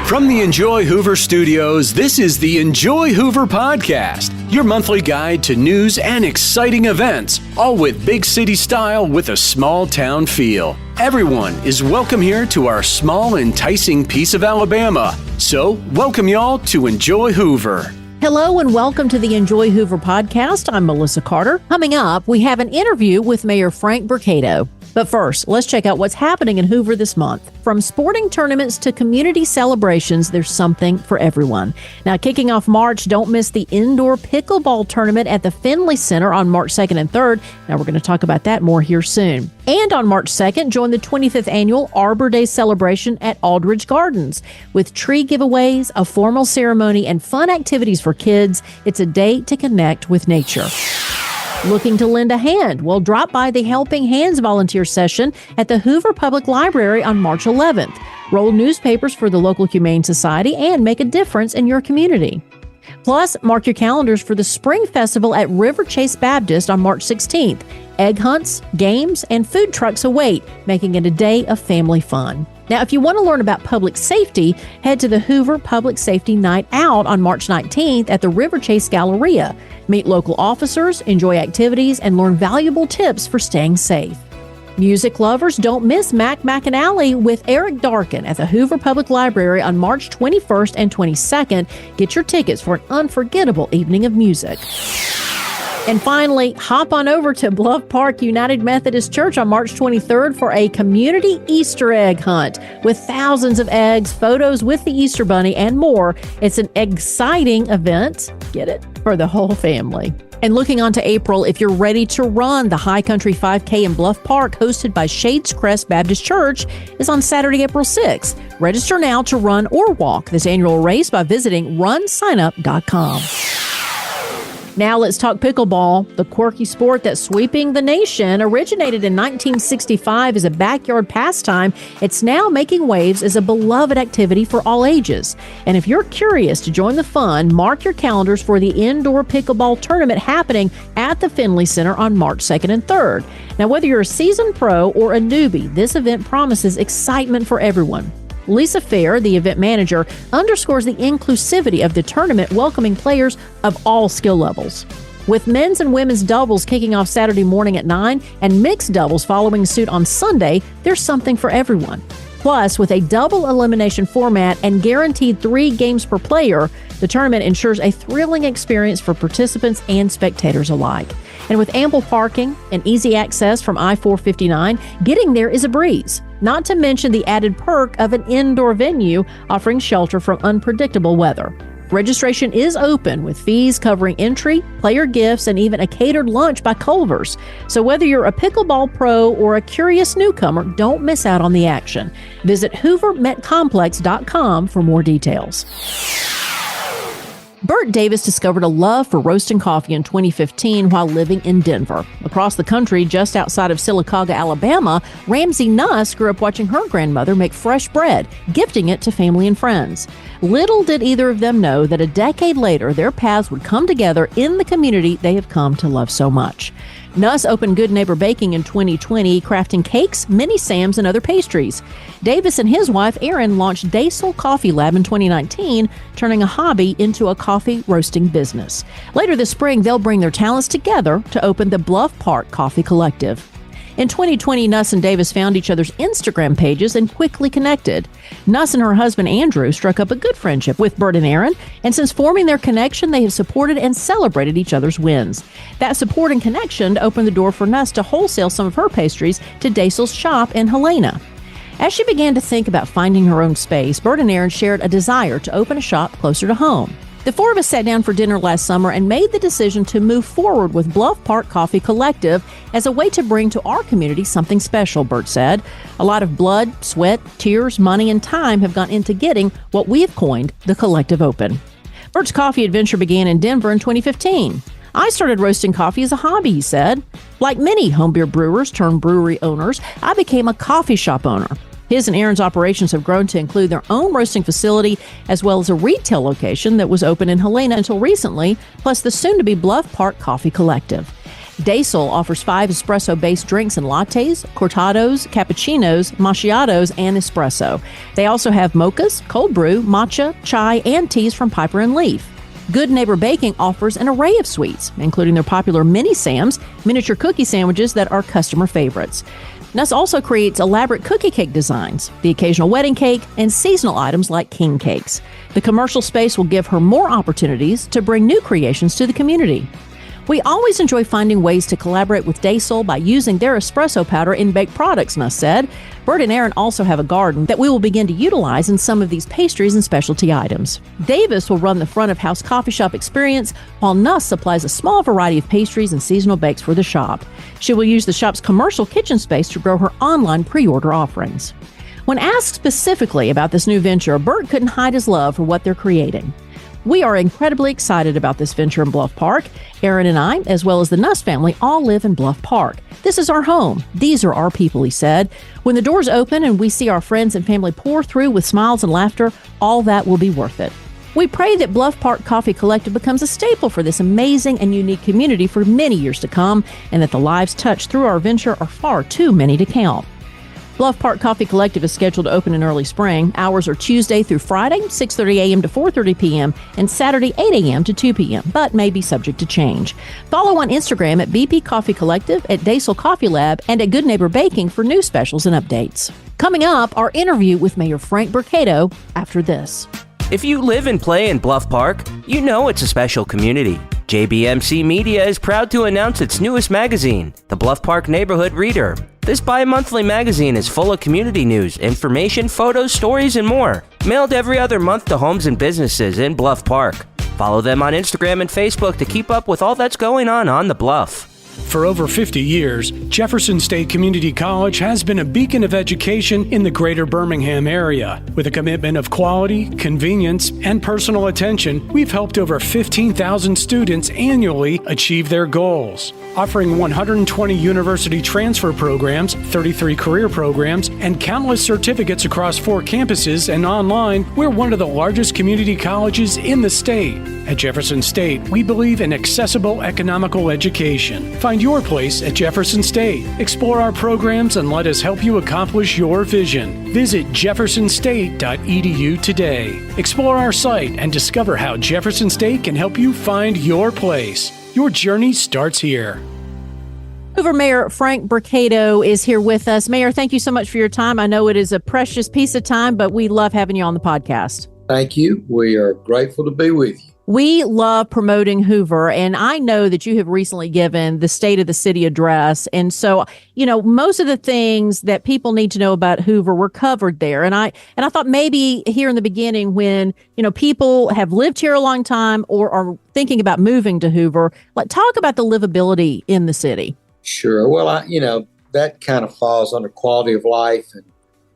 From the Enjoy Hoover studios, this is the Enjoy Hoover podcast, your monthly guide to news and exciting events, all with big city style with a small town feel. Everyone is welcome here to our small, enticing piece of Alabama. So, welcome y'all to Enjoy Hoover. Hello and welcome to the Enjoy Hoover podcast. I'm Melissa Carter. Coming up, we have an interview with Mayor Frank Bercado. But first, let's check out what's happening in Hoover this month. From sporting tournaments to community celebrations, there's something for everyone. Now, kicking off March, don't miss the indoor pickleball tournament at the Finley Center on March 2nd and 3rd. Now, we're going to talk about that more here soon. And on March 2nd, join the 25th annual Arbor Day celebration at Aldridge Gardens. With tree giveaways, a formal ceremony, and fun activities for kids, it's a day to connect with nature. Looking to lend a hand? Well, drop by the Helping Hands volunteer session at the Hoover Public Library on March 11th. Roll newspapers for the local Humane Society and make a difference in your community. Plus, mark your calendars for the Spring Festival at River Chase Baptist on March 16th. Egg hunts, games, and food trucks await, making it a day of family fun. Now, if you want to learn about public safety, head to the Hoover Public Safety Night Out on March 19th at the River Chase Galleria. Meet local officers, enjoy activities, and learn valuable tips for staying safe. Music lovers, don't miss Mac McAnally with Eric Darkin at the Hoover Public Library on March 21st and 22nd. Get your tickets for an unforgettable evening of music. And finally, hop on over to Bluff Park United Methodist Church on March 23rd for a community Easter egg hunt with thousands of eggs, photos with the Easter Bunny, and more. It's an exciting event, get it, for the whole family. And looking on to April, if you're ready to run, the High Country 5K in Bluff Park, hosted by Shades Crest Baptist Church, is on Saturday, April 6th. Register now to run or walk this annual race by visiting runsignup.com. Now let's talk pickleball. The quirky sport that's sweeping the nation originated in 1965 as a backyard pastime. It's now making waves as a beloved activity for all ages. And if you're curious to join the fun, mark your calendars for the indoor pickleball tournament happening at the Finley Center on March 2nd and 3rd. Now, whether you're a seasoned pro or a newbie, this event promises excitement for everyone. Lisa Fair, the event manager, underscores the inclusivity of the tournament, welcoming players of all skill levels. With men's and women's doubles kicking off Saturday morning at 9 and mixed doubles following suit on Sunday, there's something for everyone. Plus, with a double elimination format and guaranteed 3 games per player, the tournament ensures a thrilling experience for participants and spectators alike. And with ample parking and easy access from I-459, getting there is a breeze. Not to mention the added perk of an indoor venue offering shelter from unpredictable weather. Registration is open with fees covering entry, player gifts, and even a catered lunch by Culver's. So whether you're a pickleball pro or a curious newcomer, don't miss out on the action. Visit hoovermetcomplex.com for more details. Bert Davis discovered a love for roasting coffee in 2015 while living in Denver. Across the country, just outside of Sylacauga, Alabama, Ramsey Nuss grew up watching her grandmother make fresh bread, gifting it to family and friends. Little did either of them know that a decade later, their paths would come together in the community they have come to love so much. Nuss opened Good Neighbor Baking in 2020, crafting cakes, mini Sams, and other pastries. Davis and his wife, Erin, launched Daysel Coffee Lab in 2019, turning a hobby into a coffee roasting business. Later this spring, they'll bring their talents together to open the Bluff Park Coffee Collective. In 2020, Nuss and Davis found each other's Instagram pages and quickly connected. Nuss and her husband, Andrew, struck up a good friendship with Bert and Erin, and since forming their connection, they have supported and celebrated each other's wins. That support and connection opened the door for Nuss to wholesale some of her pastries to Daysel's shop in Helena. As she began to think about finding her own space, Bert and Erin shared a desire to open a shop closer to home. The four of us sat down for dinner last summer and made the decision to move forward with Bluff Park Coffee Collective as a way to bring to our community something special, Bert said. A lot of blood, sweat, tears, money, and time have gone into getting what we have coined the Collective Open. Bert's coffee adventure began in Denver in 2015. I started roasting coffee as a hobby, he said. Like many homebeer brewers turned brewery owners, I became a coffee shop owner. His and Erin's operations have grown to include their own roasting facility as well as a retail location that was open in Helena until recently, plus the soon-to-be Bluff Park Coffee Collective. Daysol offers 5 espresso-based drinks and lattes, cortados, cappuccinos, macchiatos, and espresso. They also have mochas, cold brew, matcha, chai, and teas from Piper and Leaf. Good Neighbor Baking offers an array of sweets, including their popular Mini Sam's, miniature cookie sandwiches that are customer favorites. Nuss also creates elaborate cookie cake designs, the occasional wedding cake, and seasonal items like king cakes. The commercial space will give her more opportunities to bring new creations to the community. We always enjoy finding ways to collaborate with Daysol by using their espresso powder in baked products, Nuss said. Bert and Aaron also have a garden that we will begin to utilize in some of these pastries and specialty items. Davis will run the front of house coffee shop experience, while Nuss supplies a small variety of pastries and seasonal bakes for the shop. She will use the shop's commercial kitchen space to grow her online pre-order offerings. When asked specifically about this new venture, Bert couldn't hide his love for what they're creating. We are incredibly excited about this venture in Bluff Park. Aaron and I, as well as the Nuss family, all live in Bluff Park. This is our home. These are our people, he said. When the doors open and we see our friends and family pour through with smiles and laughter, all that will be worth it. We pray that Bluff Park Coffee Collective becomes a staple for this amazing and unique community for many years to come, and that the lives touched through our venture are far too many to count. Bluff Park Coffee Collective is scheduled to open in early spring. Hours are Tuesday through Friday, 6:30 a.m. to 4:30 p.m., and Saturday, 8 a.m. to 2 p.m., but may be subject to change. Follow on Instagram at BP Coffee Collective, at Daysol Coffee Lab, and at Good Neighbor Baking for new specials and updates. Coming up, our interview with Mayor Frank Bercado after this. If you live and play in Bluff Park, you know it's a special community. JBMC Media is proud to announce its newest magazine, the Bluff Park Neighborhood Reader. This bi-monthly magazine is full of community news, information, photos, stories, and more. Mailed every other month to homes and businesses in Bluff Park. Follow them on Instagram and Facebook to keep up with all that's going on the Bluff. For over 50 years, Jefferson State Community College has been a beacon of education in the greater Birmingham area. With a commitment of quality, convenience, and personal attention, we've helped over 15,000 students annually achieve their goals. Offering 120 university transfer programs, 33 career programs, and countless certificates across 4 campuses and online, we're one of the largest community colleges in the state. At Jefferson State, we believe in accessible, economical education. Find your place at Jefferson State. Explore our programs and let us help you accomplish your vision. Visit jeffersonstate.edu today. Explore our site and discover how Jefferson State can help you find your place. Your journey starts here. Hoover Mayor Frank Bercado is here with us. Mayor, thank you so much for your time. I know it is a precious piece of time, but we love having you on the podcast. Thank you. We are grateful to be with you. We love promoting Hoover, and I know that you have recently given the State of the City address. And so, most of the things that people need to know about Hoover were covered there. And I thought maybe here in the beginning when, people have lived here a long time or are thinking about moving to Hoover, talk about the livability in the city. Sure. Well, that kind of falls under quality of life and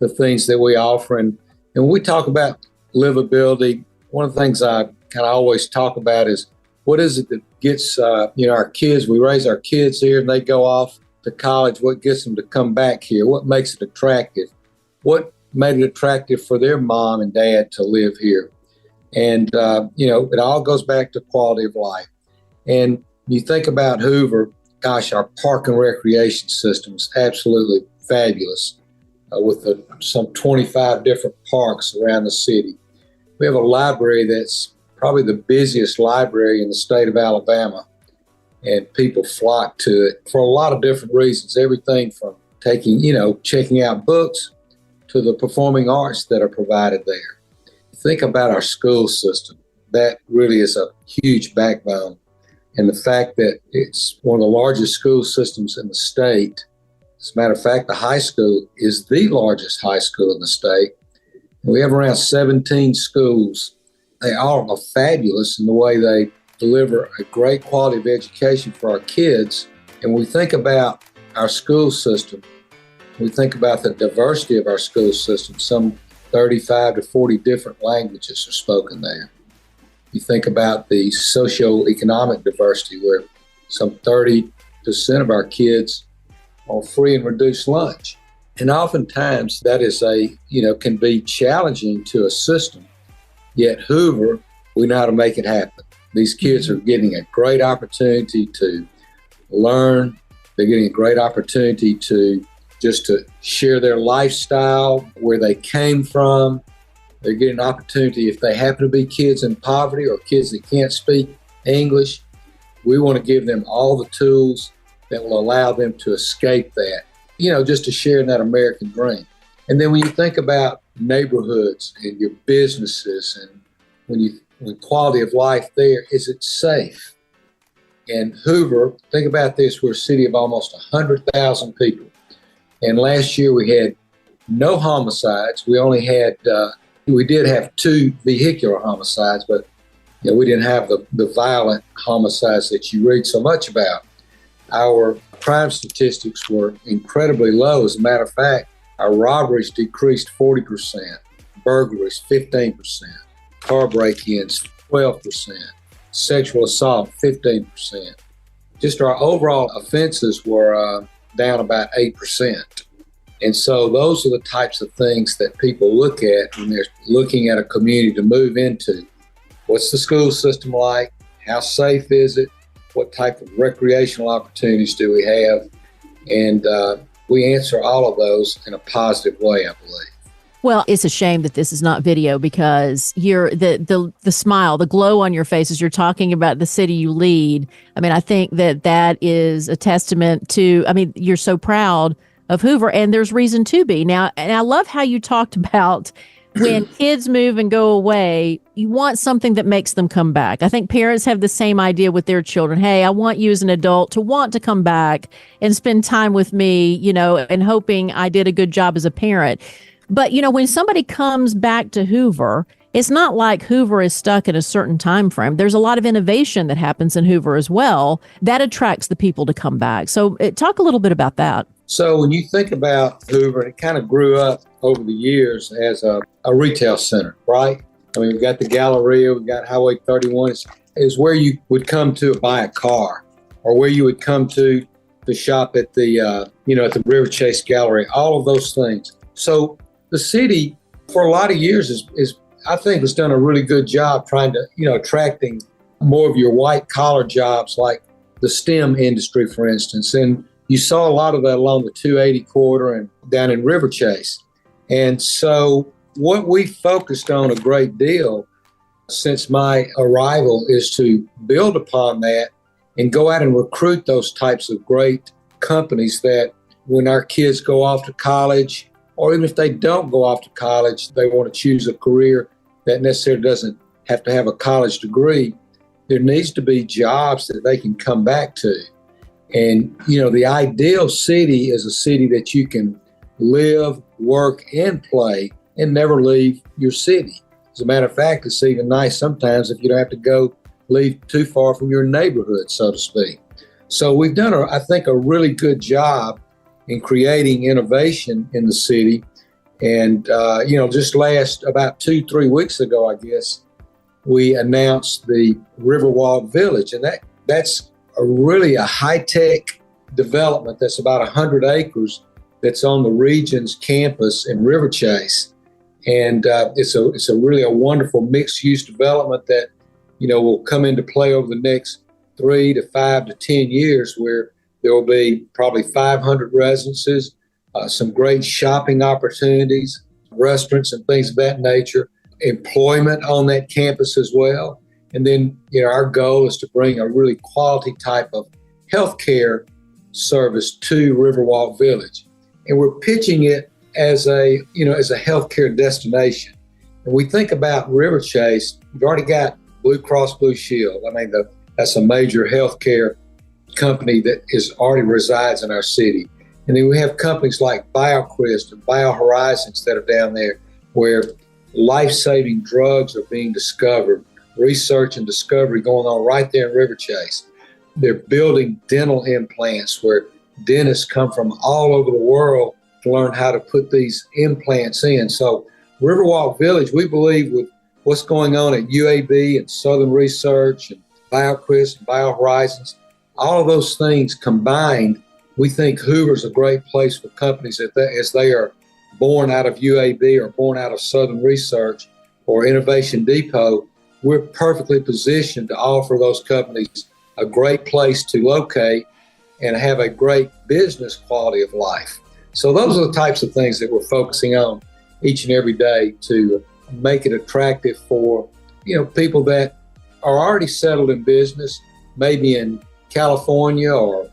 the things that we offer. And when we talk about livability, one of the things I kind of always talk about is what is it that gets, our kids, we raise our kids here and they go off to college, what gets them to come back here, what makes it attractive, what made it attractive for their mom and dad to live here. And, it all goes back to quality of life. And you think about Hoover, gosh, our park and recreation system is absolutely fabulous with some 25 different parks around the city. We have a library that's probably the busiest library in the state of Alabama, and people flock to it for a lot of different reasons, everything from checking out books to the performing arts that are provided there. Think about our school system. That really is a huge backbone. And the fact that it's one of the largest school systems in the state. As a matter of fact, the high school is the largest high school in the state. And we have around 17 schools. They all are fabulous in the way they deliver a great quality of education for our kids. And we think about our school system. We think about the diversity of our school system. Some 35 to 40 different languages are spoken there. You think about the socioeconomic diversity where some 30% of our kids on free and reduced lunch. And oftentimes that is can be challenging to a system. Yet Hoover, we know how to make it happen. These kids are getting a great opportunity to learn. They're getting a great opportunity to share their lifestyle, where they came from. They're getting an opportunity, if they happen to be kids in poverty or kids that can't speak English, we want to give them all the tools that will allow them to escape that, just to share in that American dream. And then when you think about neighborhoods and your businesses, and when quality of life there, is it safe? And Hoover, think about this, we're a city of almost 100,000 people. And last year we had no homicides. We only had, we did have 2 vehicular homicides, but we didn't have the violent homicides that you read so much about. Our crime statistics were incredibly low. As a matter of fact, our robberies decreased 40%, burglaries 15%, car break-ins 12%, sexual assault 15%. Just our overall offenses were down about 8%. And so those are the types of things that people look at when they're looking at a community to move into. What's the school system like? How safe is it? What type of recreational opportunities do we have? And we answer all of those in a positive way, I believe. Well, it's a shame that this is not video, because the smile, the glow on your face as you're talking about the city you lead. I mean, I think that is a testament to, you're so proud of Hoover, and there's reason to be. Now, and I love how you talked about when kids move and go away, you want something that makes them come back. I think parents have the same idea with their children. Hey, I want you as an adult to want to come back and spend time with me, and hoping I did a good job as a parent. But, when somebody comes back to Hoover, it's not like Hoover is stuck in a certain time frame. There's a lot of innovation that happens in Hoover as well that attracts the people to come back. So talk a little bit about that. So when you think about Hoover, it kind of grew up over the years as a retail center, right? We've got the Galleria, we've got Highway 31. Is where you would come to buy a car, or where you would come to shop at the, at the River Chase Gallery, all of those things. So the city, for a lot of years, is I think has done a really good job trying to, attracting more of your white collar jobs, like the STEM industry, for instance. And you saw a lot of that along the 280 corridor and down in River Chase. And so what we focused on a great deal since my arrival is to build upon that and go out and recruit those types of great companies that when our kids go off to college, or even if they don't go off to college, they want to choose a career that necessarily doesn't have to have a college degree, there needs to be jobs that they can come back to. And, the ideal city is a city that you can live, work, and play and never leave your city. As a matter of fact, it's even nice sometimes if you don't have to leave too far from your neighborhood, so to speak. So we've done, I think, a really good job in creating innovation in the city. And, just about 2-3 weeks ago, I guess, we announced the Riverwalk Village. And that's really a high-tech development that's about 100 acres that's on the Regions campus in River Chase. And it's a really wonderful mixed-use development that, will come into play over the next 3 to 5 to 10 years, where there will be probably 500 residences, some great shopping opportunities, restaurants and things of that nature, employment on that campus as well. And then, our goal is to bring a really quality type of healthcare service to Riverwalk Village. And we're pitching it as a healthcare destination. And we think about River Chase, you've already got Blue Cross Blue Shield. That's a major healthcare company that already resides in our city. And then we have companies like BioCryst and BioHorizons that are down there, where life-saving drugs are being discovered, research and discovery going on right there in River Chase. They're building dental implants where dentists come from all over the world to learn how to put these implants in. So Riverwalk Village, we believe, with what's going on at UAB and Southern Research and BioCryst and BioHorizons, all of those things combined, we think Hoover's a great place for companies as they are born out of UAB or born out of Southern Research or Innovation Depot. We're perfectly positioned to offer those companies a great place to locate and have a great business quality of life. So those are the types of things that we're focusing on each and every day to make it attractive for, people that are already settled in business, maybe in California or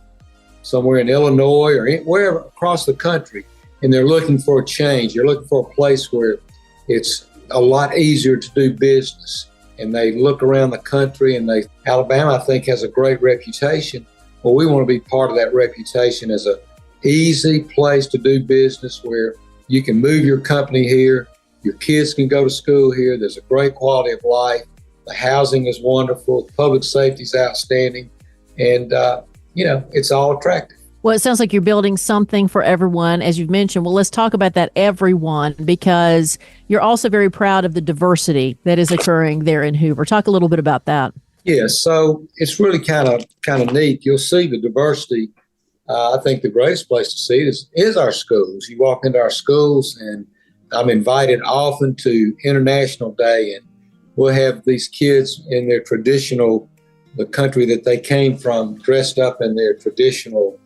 somewhere in Illinois or wherever across the country, and they're looking for a change. They're looking for a place where it's a lot easier to do business. And they look around the country and Alabama, I think, has a great reputation. Well, we want to be part of that reputation as a easy place to do business where you can move your company here, your kids can go to school here, there's a great quality of life, the housing is wonderful, public safety is outstanding, and, it's all attractive. Well, it sounds like you're building something for everyone, as you've mentioned. Well, let's talk about that everyone, because you're also very proud of the diversity that is occurring there in Hoover. Talk a little bit about that. Yeah, so it's really kind of neat. You'll see the diversity. I think the greatest place to see it is our schools. You walk into our schools, and I'm invited often to International Day, and we'll have these kids in their the country that they came from, dressed up in their traditional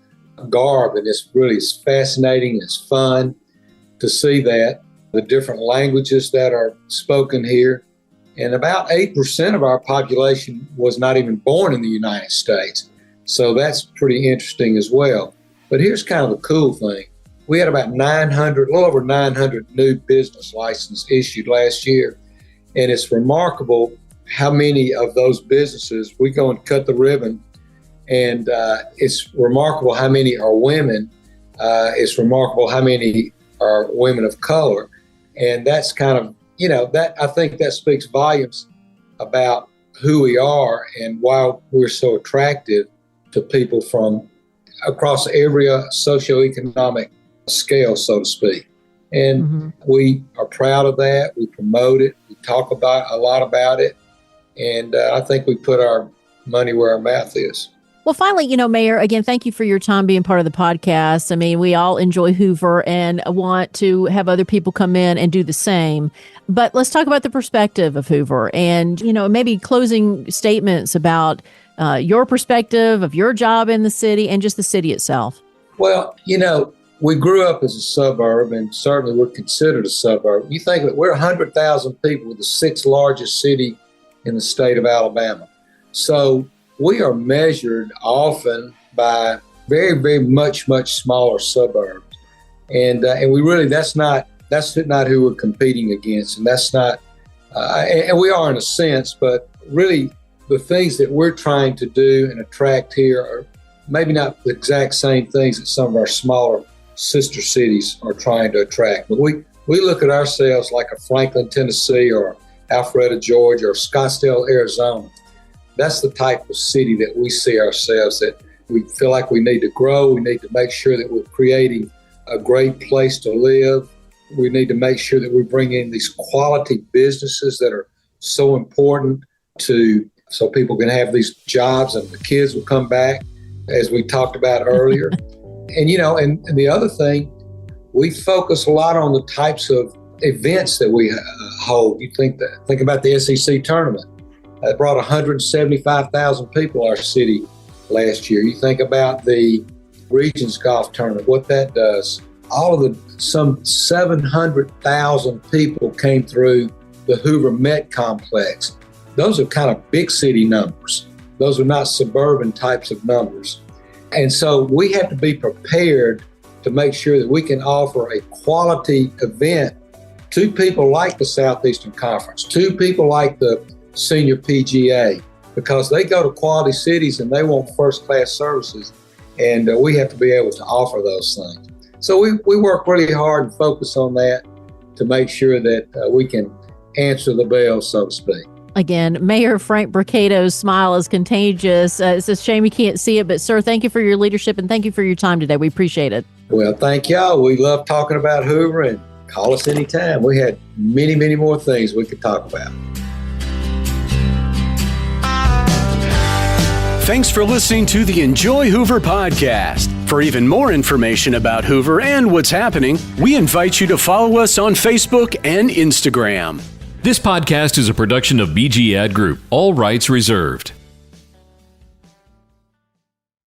garb, and it's really fascinating. It's fun to see that, the different languages that are spoken here. And about 8% of our population was not even born in the United States. So that's pretty interesting as well. But here's kind of the cool thing. We had about a little over 900 new business licenses issued last year. And it's remarkable how many of those businesses we go and cut the ribbon. And it's remarkable how many are women. It's remarkable how many are women of color. And that's kind of, I think that speaks volumes about who we are and why we're so attractive to people from across every socioeconomic scale, so to speak. And we are proud of that. We promote it. We talk a lot about it. And I think we put our money where our mouth is. Well, finally, Mayor, again, thank you for your time being part of the podcast. I mean, we all enjoy Hoover and want to have other people come in and do the same. But let's talk about the perspective of Hoover and, maybe closing statements about your perspective of your job in the city and just the city itself. Well, we grew up as a suburb, and certainly we're considered a suburb. You think that we're 100,000 people with the sixth largest city in the state of Alabama. So we are measured often by very, very much smaller suburbs. And we really, that's not who we're competing against. And that's not, and we are in a sense, but really the things that we're trying to do and attract here are maybe not the exact same things that some of our smaller sister cities are trying to attract. But we look at ourselves like a Franklin, Tennessee, or Alpharetta, Georgia, or Scottsdale, Arizona. That's the type of city that we see ourselves, that we feel like we need to grow. We need to make sure that we're creating a great place to live. We need to make sure that we bring in these quality businesses that are so important so people can have these jobs and the kids will come back, as we talked about earlier. And, and the other thing, we focus a lot on the types of events that we hold. You think about the SEC tournament. It brought 175,000 people to our city last year. You think about the Regions Golf Tournament, what that does. Some 700,000 people came through the Hoover Met Complex. Those are kind of big city numbers. Those are not suburban types of numbers. And so we have to be prepared to make sure that we can offer a quality event to people like the Southeastern Conference, to people like the Senior PGA, because they go to quality cities and they want first-class services, and we have to be able to offer those things. So we work really hard and focus on that to make sure that we can answer the bell, so to speak. Again, Mayor Frank Bercado's smile is contagious. It's a shame you can't see it, but sir, thank you for your leadership and thank you for your time today. We appreciate it. Well, thank y'all. We love talking about Hoover, and call us anytime. We had many, many more things we could talk about. Thanks for listening to the Enjoy Hoover podcast. For even more information about Hoover and what's happening, we invite you to follow us on Facebook and Instagram. This podcast is a production of BG Ad Group. All rights reserved.